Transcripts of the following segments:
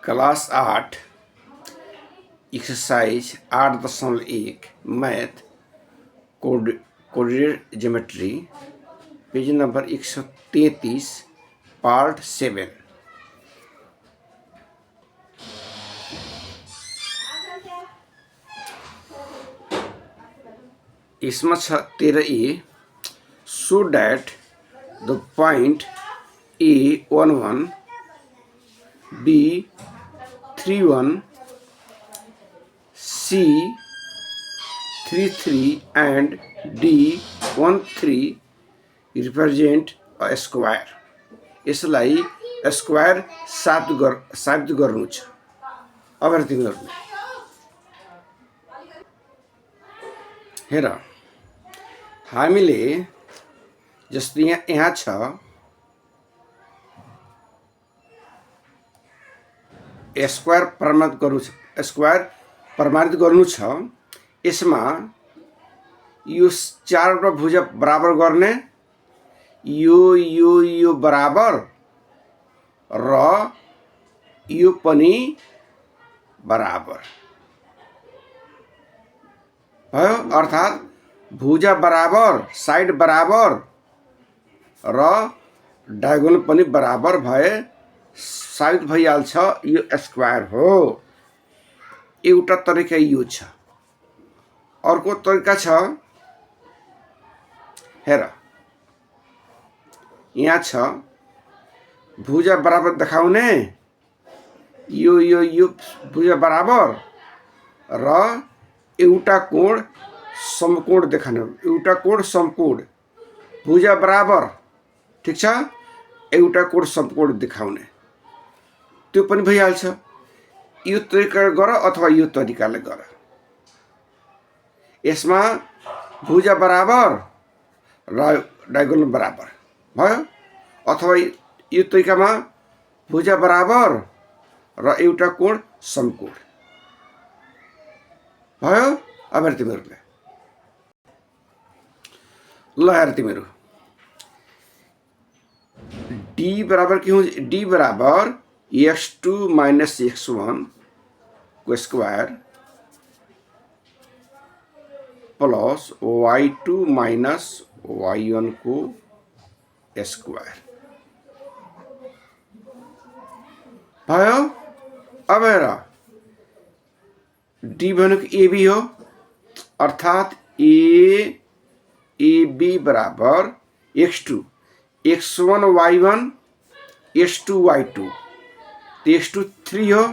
Class 8 exercise 8.1 math coordinate geometry page number 133 part 7। इसमें 13A so that the point A11 B31 C33 and D13 represent a square. यसलाई square साबित गर्नु छ। अब तिमीहरूले हेर, हामीले जस्तो यहाँ छ स्क्वायर प्रमाणित गर्नु छ। यसमा यो चारवटा भुजा बराबर गर्ने, यो बराबर र यो पनि बराबर भयो। अर्थात भुजा बराबर, साइड बराबर र डायगोनल पनि बराबर भए साबित भइहाल्छ यो स्क्वायर हो। एउटा तरिका यो छ। अर्को तरिका छ, हेर यहाँ छ भुजा बराबर देखाउने, यो भुजा बराबर र एउटा कोण समकोण देखाउने। एउटा कोण समकोण, भुजा बराबर, ठिक छ, एउटा कोण समकोण देखाउने, त्यो पनि भइहाल्छ। यो तरिकाले गर अथवा यो तरिकाले गर। यसमा भुजा बराबर र डायगोनल बराबर भयो, अथवा यो तरिकामा भुजा बराबर र एउटा कोण समकोण भयो। अब हेर तिमीहरूले, ल हेर तिमीहरू, डी बराबर के हुन्छ? डी बराबर x2 माइनस x1 को square plus y2 minus y1 को स्क्वायर भयो। अब हेर, डी भनेको AB हो, अर्थात AB बराबर x2 x1 y1 x2 y2, तो x2 3 हो,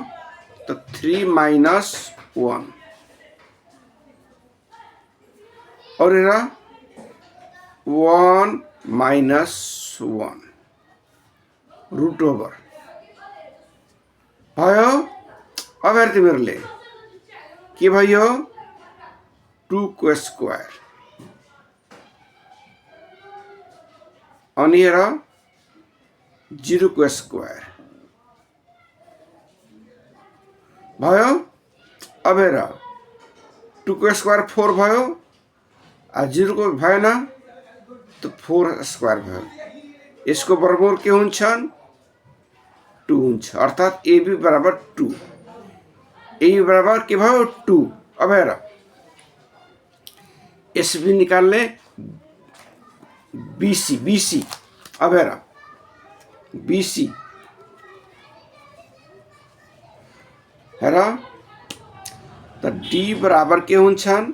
तो 3 माइनस 1 और 1 माइनस 1 रूट ओभर भयो। अब हेर तिमीहरूले के भयो? 2 को स्क्वायर अनि हेर 0 को स्क्वायर भयो। अब हेर 2 को स्क्वायर 4 भयो, 0 को भएन तो 4 स्क्वायर भयो। यसको बराबर के हुन्छन्? 2 हुन्छ, अर्थात AB बराबर 2। AB बराबर के भयो? 2। अब हेर SB निकाल्ने, BC। अब हेर BC हेर, त D बराबर के हुन्छन्?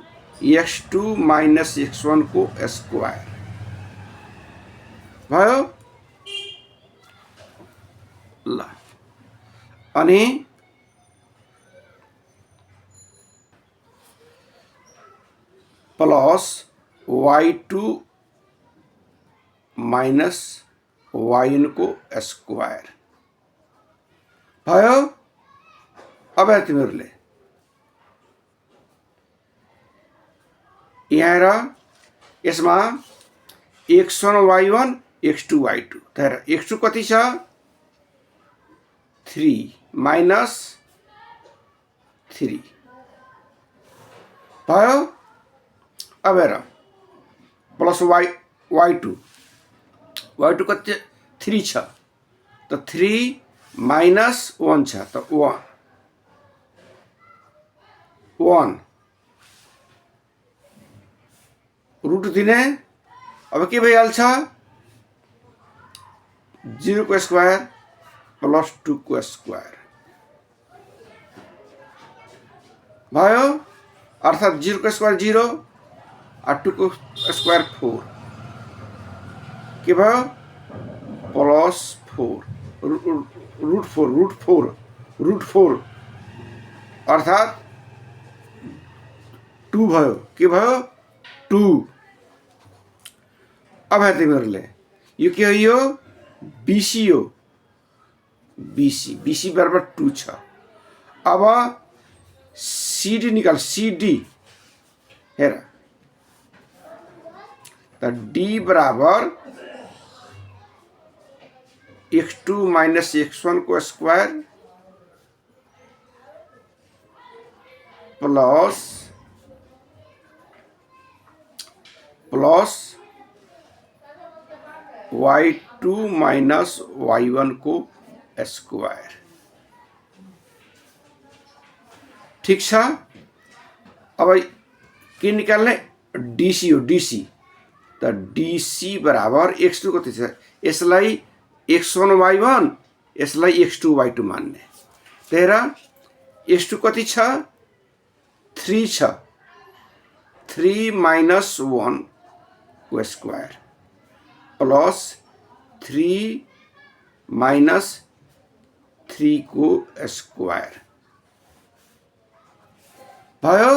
x2 माइनस x1 को स्क्वायर भयो। ल अनि प्लस y2 माइनस y1 को स्क्वायर भयो। अब हेर तिमीहरूले यहाँ हेर, यसमा x1 y1 x2 y2, त हेर x2 कति छ? 3 माइनस 3 भयो। अब हेर प्लस y2 कति? 3 छ, तो 3 -1 छ त 1 रुट दिने अब के भइहाल्छ 0 को स्क्वायर प्लस 2 को स्क्वायर भयो अर्थात 0 को स्क्वायर 0 और 2 को स्क्वायर 4 के भयो प्लस 4 रूट 4 अर्थात 2 भयो के भयो 2 अब हेर्दै तिमीहरूले यो के हो यो बीसी हो बीसी बराबर 2 छ अब सीडी निकाल सीडी हेर त डी बराबर x2 माइनस x1 को square plus y2 minus y1 को स्क्वायर ठीक छ अब के निकाल्ने डीसी हो डीसी त डीसी बराबर x2 कति छ यसलाई x1 y1 यसलाई x2 y2 मान्ने तेर x2 कति छ 3 छ 3 माइनस 1 को स्क्वायर प्लस 3 माइनस 3 को स्क्वायर भयो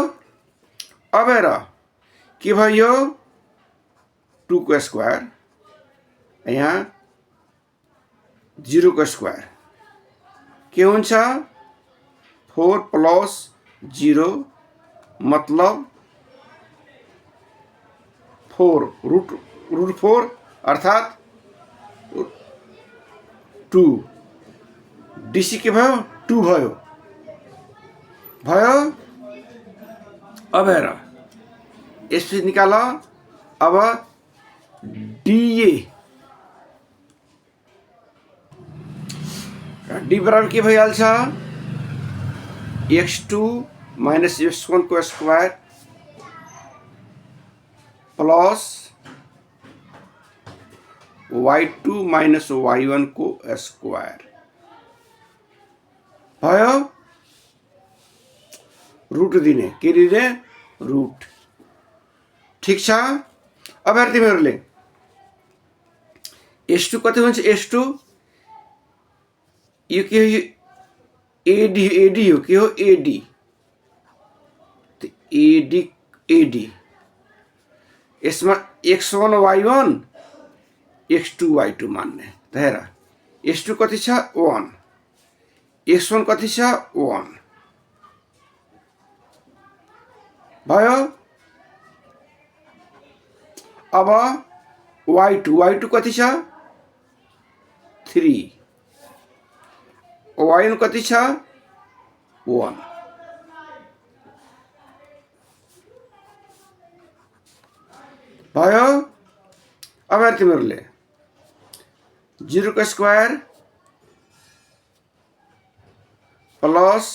अब हेर के भयो 2 को स्क्वायर यहाँ 0 को स्क्वायर के हुन्छ 4 प्लस 0 मतलब 4 रूट 4 अर्थात 2 डीसी के भयो 2 भयो अब हेर यसपछि निकाल अब डीए डी बराबर के भइहाल्छ x2 माइनस x1 को square plus y2 minus y1 को स्क्वायर भयो रूट दिने के दिने रूट ठीक छ अब हेर तिमीहरूले h2 कति हुन्छ h2 यो के हो एडी हो के हो एडी तो एडी यसमा x1 y1 x2 y2 मान्ने त हेर x2 कति छ 1 x1 कति छ 1 भयो अब y2 कति छ 3 y1 कति छ 1 भयो अब हेर तिमीहरूले 0 को स्क्वायर प्लस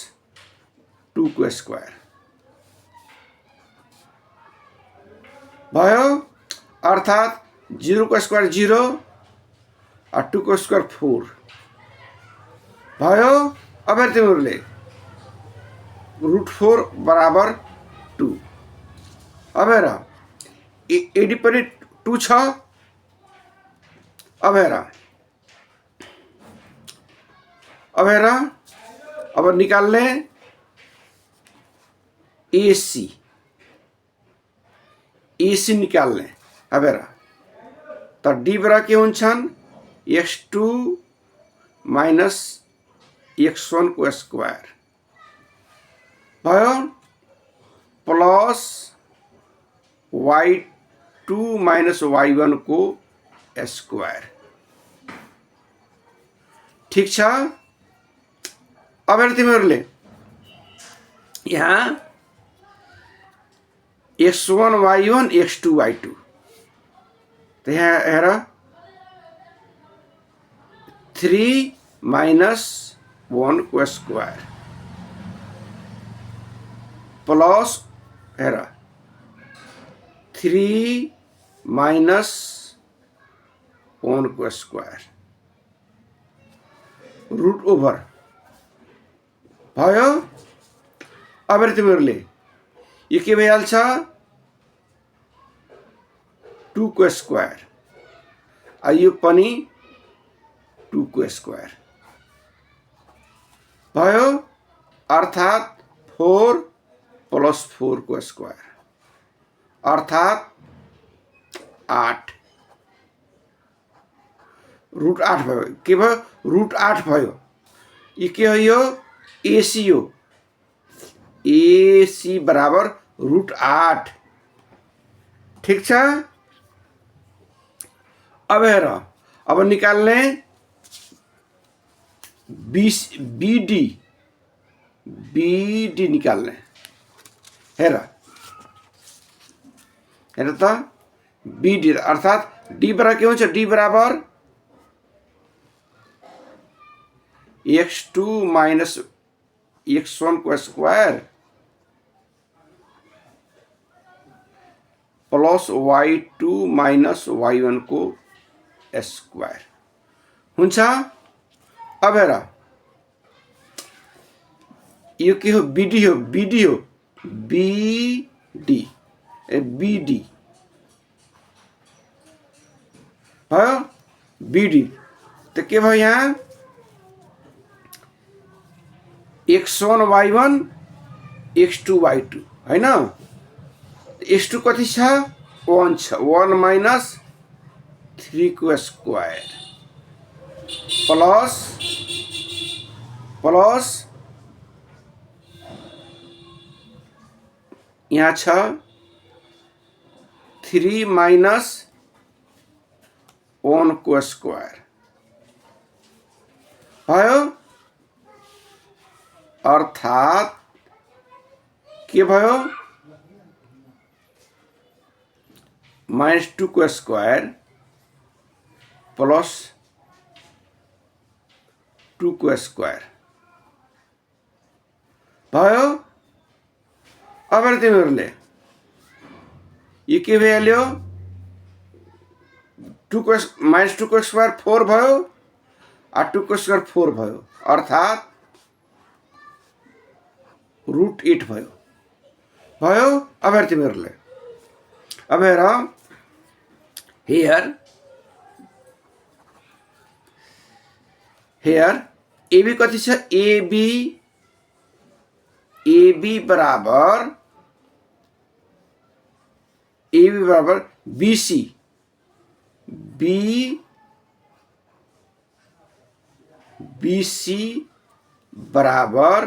2 को स्क्वायर भयो अर्थात 0 को स्क्वायर 0 और 2 को स्क्वायर 4 भयो अब हेर तिमीहरूले रूट 4 बराबर 2 अब हेर एडी पनि 2 छ अब हेर अब निकाल्ने एसी निकाल्ने अब हेर त डी बराबर के हुन्छन् x2 माइनस x1 को स्क्वायर भयो प्लस y2 माइनस y1 को स्क्वायर ठीक छ अब हेर तिमीहरूले यहाँ x1 y1 x2 y2 तो यहाँ हेर 3 -1 को स्क्वायर प्लस हेरा 3 - 1 को स्क्वायर रूट ओभर भयो। अब तिमीहरूले यो के भइहाल्छ 2 को स्क्वायर यो पनि 2 को स्क्वायर भयो अर्थात 4 + 4 को स्क्वायर अर्थात 8 रूट 8 भयो। के भयो रूट 8 भयो। यो के हो यो एसी हो एसी बराबर रूट 8 ठीक छ। अब हेर अब निकाल्ने बीडी निकाल्ने हेर हेर त बीडी अर्थात डी बराबर के हुन्छ डी बराबर x2 - x1 को स्क्वायर प्लस y2 - y1 को स्क्वायर हुन्छ। अब हेर यो के हो बीडी हो बीडी भयो बीडी तो के भयो यहाँ x1 y1 x2 y2 हैन x2 कति छ 1 छ 1 - 3 को स्क्वायर प्लस यहाँ छ 3 - 1 को स्क्वायर भयो अर्थात के भयो -2 को स्क्वायर प्लस 2 को स्क्वायर भयो। अब तिमीहरूले यो के भइहाल्यो 2 को -2 को स्क्वायर 4 भयो 2 को स्क्वायर 4 भयो अर्थात रूट 8 भयो। अब तिमीहरूले अब हेर हेयर एबी कति छ एबी बराबर बीसी बीसी बराबर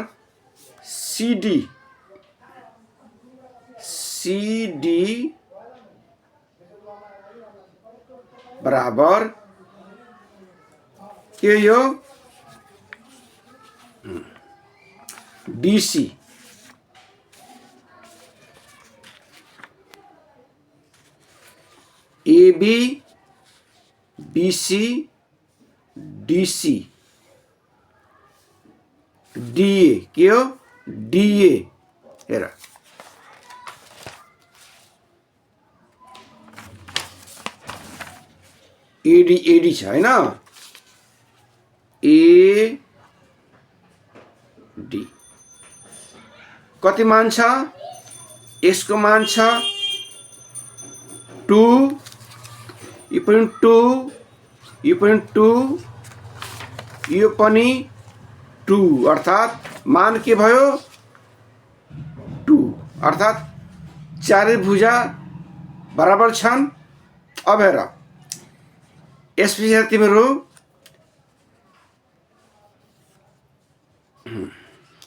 सीडी बराबर के यो DC AB BC DC DA के हो डीए हेर एडी छ हैन एडी कति मान छ यसको मान छ 2 यो पनि 2 यो पनि 2 यो पनि 2 अर्थात मान के भयो 2 अर्थात चारै भुजा बराबर छन्। अब हेर यसपछि तिम्रो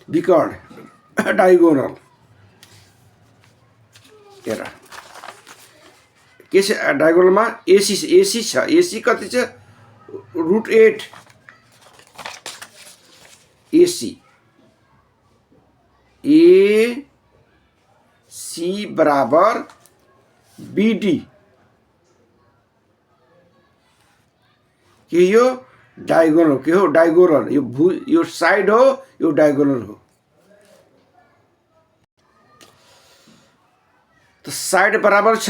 विकर्ण डायगोनल हेर के छ डायगोनलमा एसी छ एसी कति छ रूट 8 एसी एसी बराबर बीडी के यो डायगोनल के हो, डायगोनल यो साइड हो, यो डायगोनल हो। तो साइड बराबर छ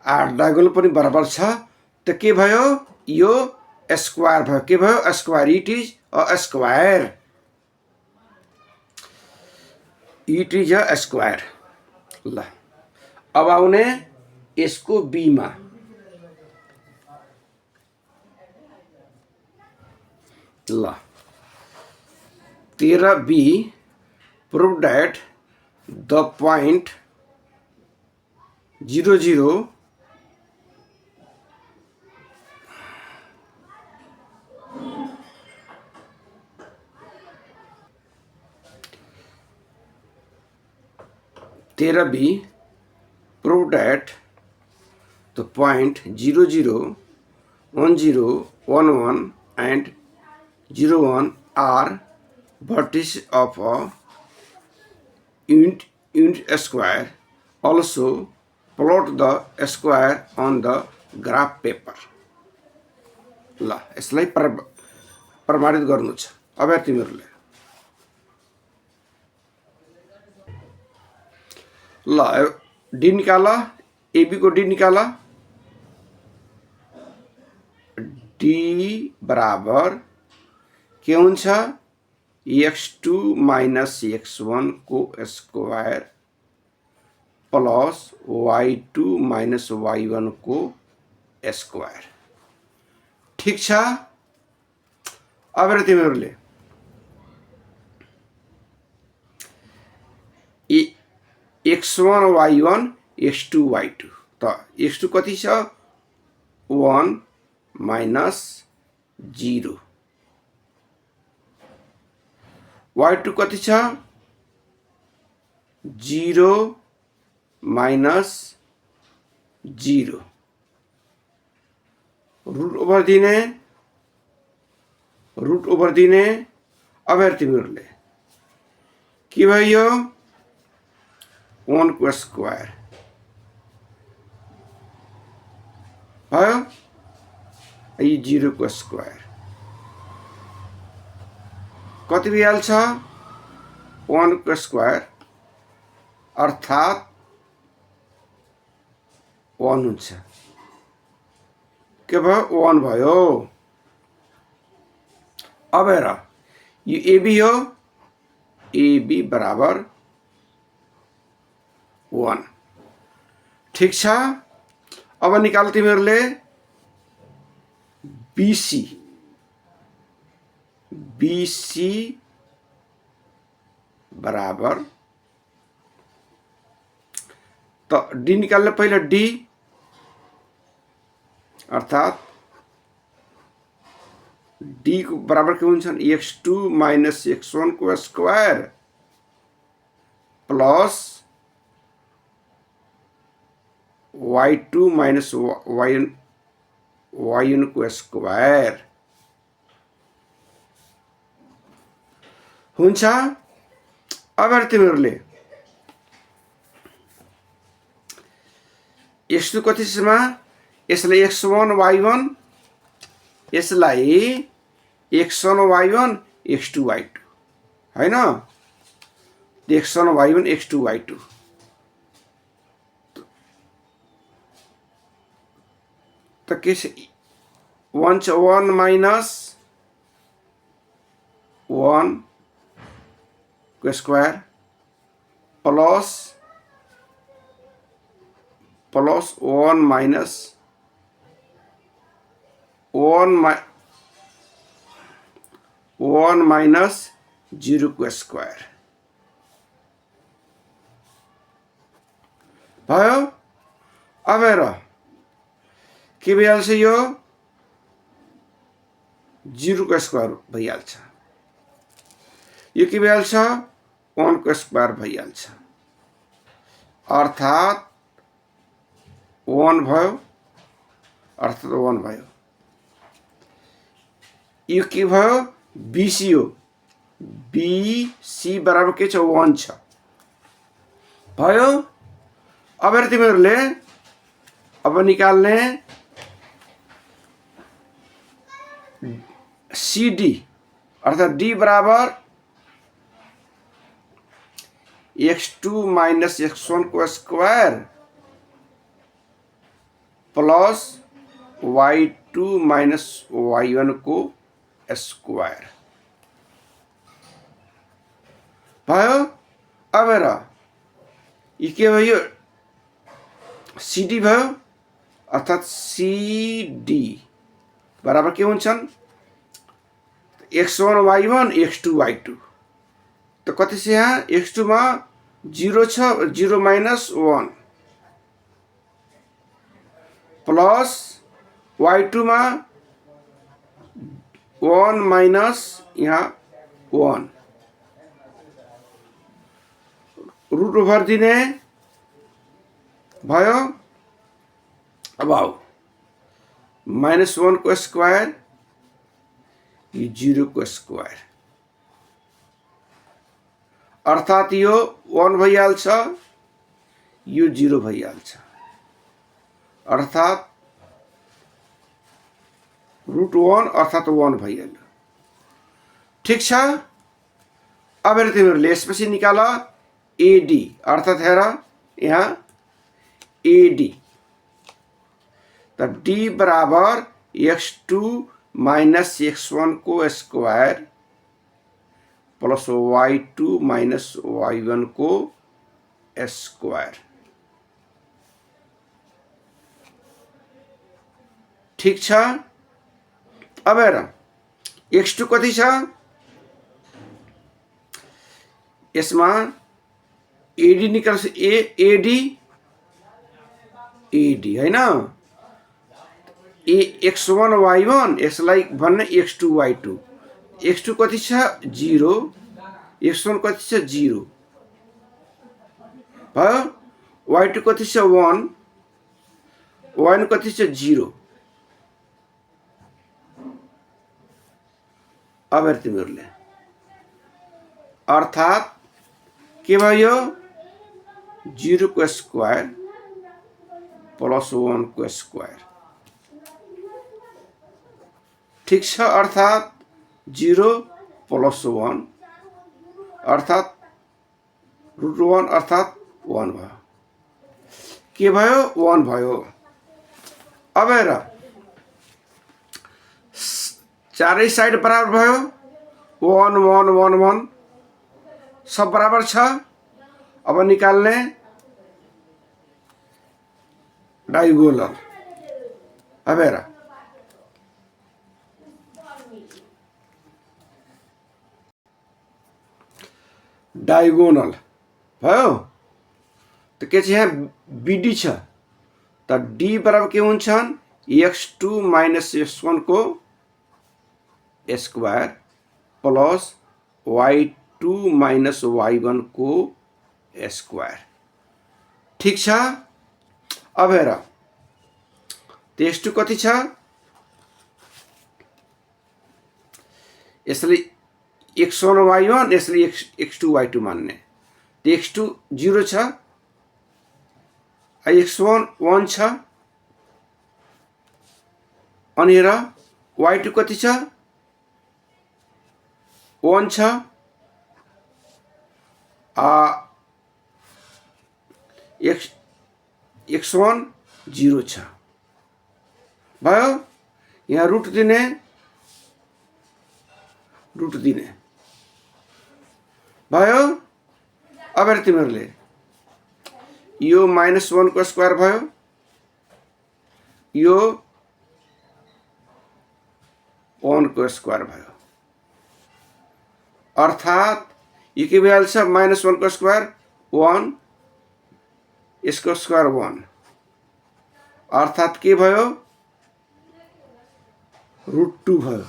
डायगोनल पनि बराबर छ, त के भयो, यो स्क्वायर भयो। के भयो, square. It is a square, it is a square. ल अब आउने यसको बीमा। ल 13B prove that the point 00 13B prove that the point 00, 10, 11 and 01 are vertices of a unit square. Also plot the square on the graph paper. ल यसलाई प्रमाणित गर्नु छ। अब तिमीहरूले ल डी निकाल, एबी को डी निकाल। डी बराबर के हुन्छ, x2 माइनस x1 को square plus y2 minus y1 को स्क्वायर। ठीक छ। अब तिमीहरूले x1 y1 x2 y2, त x2 कति छ, 1 माइनस 0, y2 कति छ, 0 माइनस 0, रूट ओभर दिने। अब तिमीहरूले के भयो, 1 को स्क्वायर भयो, ये 0 को स्क्वायर कति भइहाल्छ, 1 को स्क्वायर अर्थात 1 हुन्छ। के भयो, 1 भयो। अब हेर यो एबी हो, एबी बराबर 1। ठीक छ। अब निकाल तिमीहरूले बीसी, बीसी बराबर, तो डी निकाल्ने पहिला, डी अर्थात डी को बराबर के हुन्छ, x2 माइनस x1 को square plus y2 minus y1 को स्क्वायर हुन्छ। अब तिमीहरूले x2 कति छमा, यसलाई x1 y1, यसलाई x1 y1 x2 y2 हैन, x1 y1 x2 y2। त के छ, 1 माइनस 1 को स्क्वायर प्लस 1 माइनस 1 माइनस 0 को स्क्वायर भयो। अब हेर के भइहाल्छ, यो 0 को स्क्वायर भइहाल्छ, यो के भइहाल्छ, 1 को स्क्वायर भइहाल्छ अर्थात 1 भयो, अर्थात 1 भयो। यो के भयो, बीसी हो, बीसी बराबर के छ, 1 छ भयो। अब तिमीहरूले अब निकाल्ने सी डी अर्थात डी बराबर x2 माइनस x1 को square plus y2 minus y1 को स्क्वायर भयो। अब हेर ये के भयो सीडी भयो अर्थात सीडी बराबर के हुन्छन् x1 y1 x2 y2 तो कति छ यहाँ x2 मा 0 छ 0 माइनस 1 प्लस y2 मा 1 माइनस यहाँ 1 रूट ओभर दिने भयो। अब आओ -1 को स्क्वायर यो 0 को स्क्वायर अर्थात यो 1 भइहाल्छ यो 0 भइहाल्छ अर्थात √1 अर्थात 1 भइहाल्यो। ठीक छ। अब हेर तिमीहरूले यसपछि निकाल एडी अर्थात हेर यहाँ एडी त डी बराबर x2 माइनस x1 को square plus y2 minus y1 को स्क्वायर। ठीक छ। अब हेर x2 कति छ यसमा एडी निकाल्छ एडी एडी हैन x1 y1 यसलाई भन्ने x2 y2 x2 कति छ 0 x1 कति छ 0 भयो y2 कति छ 1 y1 कति छ 0। अब हेर तिमीहरूले अर्थात के भयो 0 को स्क्वायर प्लस 1 को स्क्वायर। ठीक छ। अर्थात 0 प्लस 1 अर्थात √1 अर्थात 1 भयो के भयो 1 भयो। अब हेर चारै साइड बराबर भयो 1 1 1 1 सब बराबर छ। अब निकाल्ने डायगोनल। अब हेर डायगोनल भयो त के छ यहाँ बीडी छ त डी बराबर के हुन्छन् x2 माइनस x1 को square plus y2 minus y1 को स्क्वायर। ठीक छ। अब हेर x2 कति छ यसले x1 y1 यसले x2 y2 मान्ने x2 0 छ x1 1 छ अनि हेर y2 कति छ 1 छ x1 0 छ भयो। यहाँ रुट दिने भयो। अब हेर तिमीहरूले यो -1 को स्क्वायर भयो यो 1 को स्क्वायर भयो अर्थात ये के भइहाल्छ -1 को स्क्वायर 1 यसको स्क्वायर 1 अर्थात के भयो √2 भयो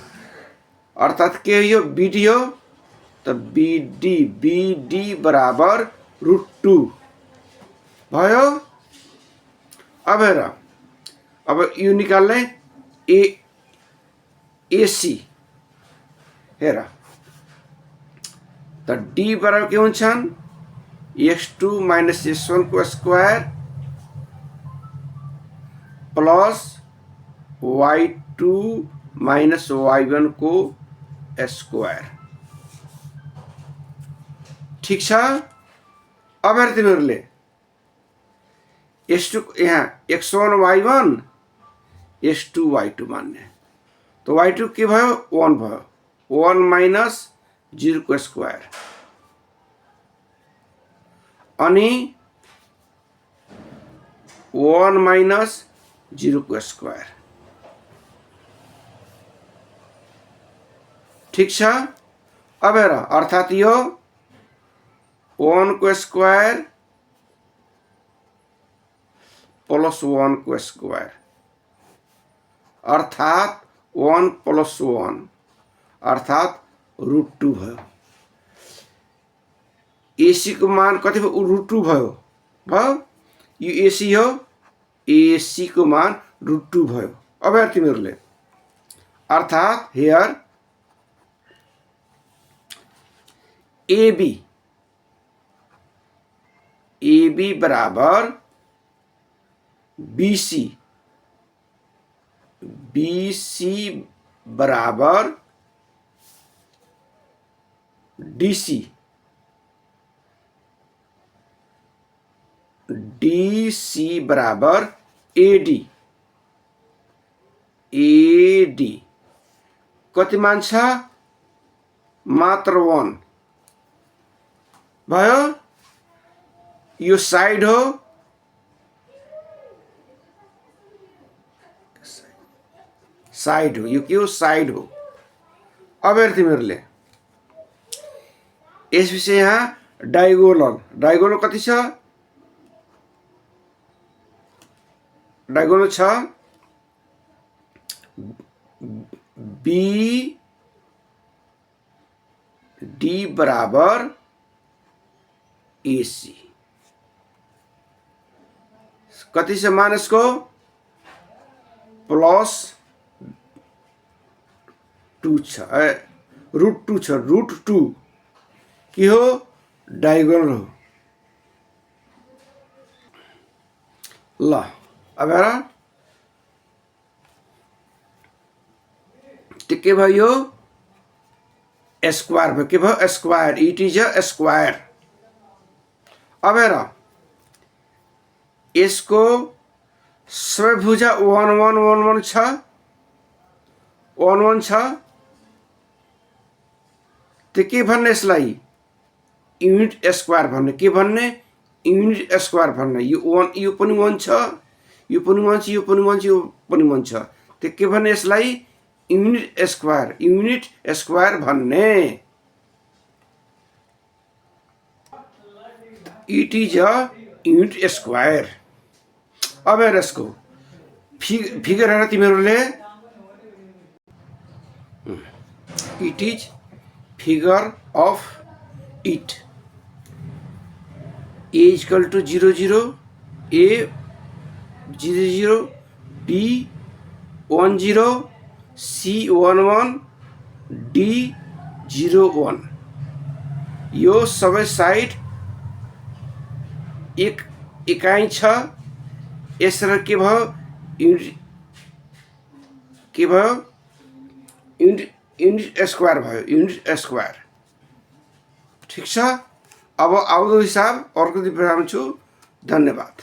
अर्थात के यो बीडी हो त बीडी बराबर √2 भयो। अब हेर अब यो निकाल्ने एसी हेर त डी बराबर के हुन्छन् x2 माइनस x1 को square plus y2 minus y1 को स्क्वायर। ठीक छ। अब हेर तिमीहरूले S2 यहाँ x1 y1 S2 y2 मान्ने, तो y2 के भयो 1 भयो, 1 माइनस 0 को स्क्वायर अनि 1 माइनस 0 को स्क्वायर। ठीक छ। अब हेर अर्थात यो 1 को स्क्वायर प्लस 1 को स्क्वायर अर्थात 1 प्लस 1 अर्थात √2 भयो। AC को मान कति भयो? √2 भयो। यो AC हो, AC को मान √2 भयो। अब हेर तिमीहरूले अर्थात हेयर AB बराबर BC, BC बराबर DC, DC बराबर AD, AD कति मान छ? मात्र 1 भयो। यो साइड हो, साइड हो, यो के हो? साइड हो। अब हेर तिमीहरूले यसपछि यहाँ डायगोनल, डायगोनल कति छ? डायगोनल छ BD बराबर AC। कति छ मान यसको? प्लस 2 छ, √2 छ, √2 के हो? डायगोनल हो। ल अब हेर त्यो के भयो? स्क्वायर भयो। के भयो? Square. It is a square. अब हेर यसको सबै भुजा 1 1 1 1 छ, 1 1 छ। त्यो के भन्ने यसलाई? युनिट स्क्वायर भन्ने। के भन्ने? युनिट स्क्वायर भन्ने। यो 1, यो पनि 1 छ, यो पनि 1 छ, यो पनि 1 छ, यो पनि 1 छ। त्यो के भन्ने यसलाई? युनिट स्क्वायर, युनिट स्क्वायर भन्ने। It is a unit square. अब हेर यसको फिगर हेर तिमीहरूले, it is figure of it. A equal to 0 0, A 0 0, B 1 0, C 1 1, D 0 1। यो सबै साइड एक इकाइ छ। यसरी के भयो? युनिट के भयो? युनिट स्क्वायर भयो, युनिट स्क्वायर। ठीक छ। अब आउँदो हिसाब अर्को दिन पढाउँछु। धन्यवाद।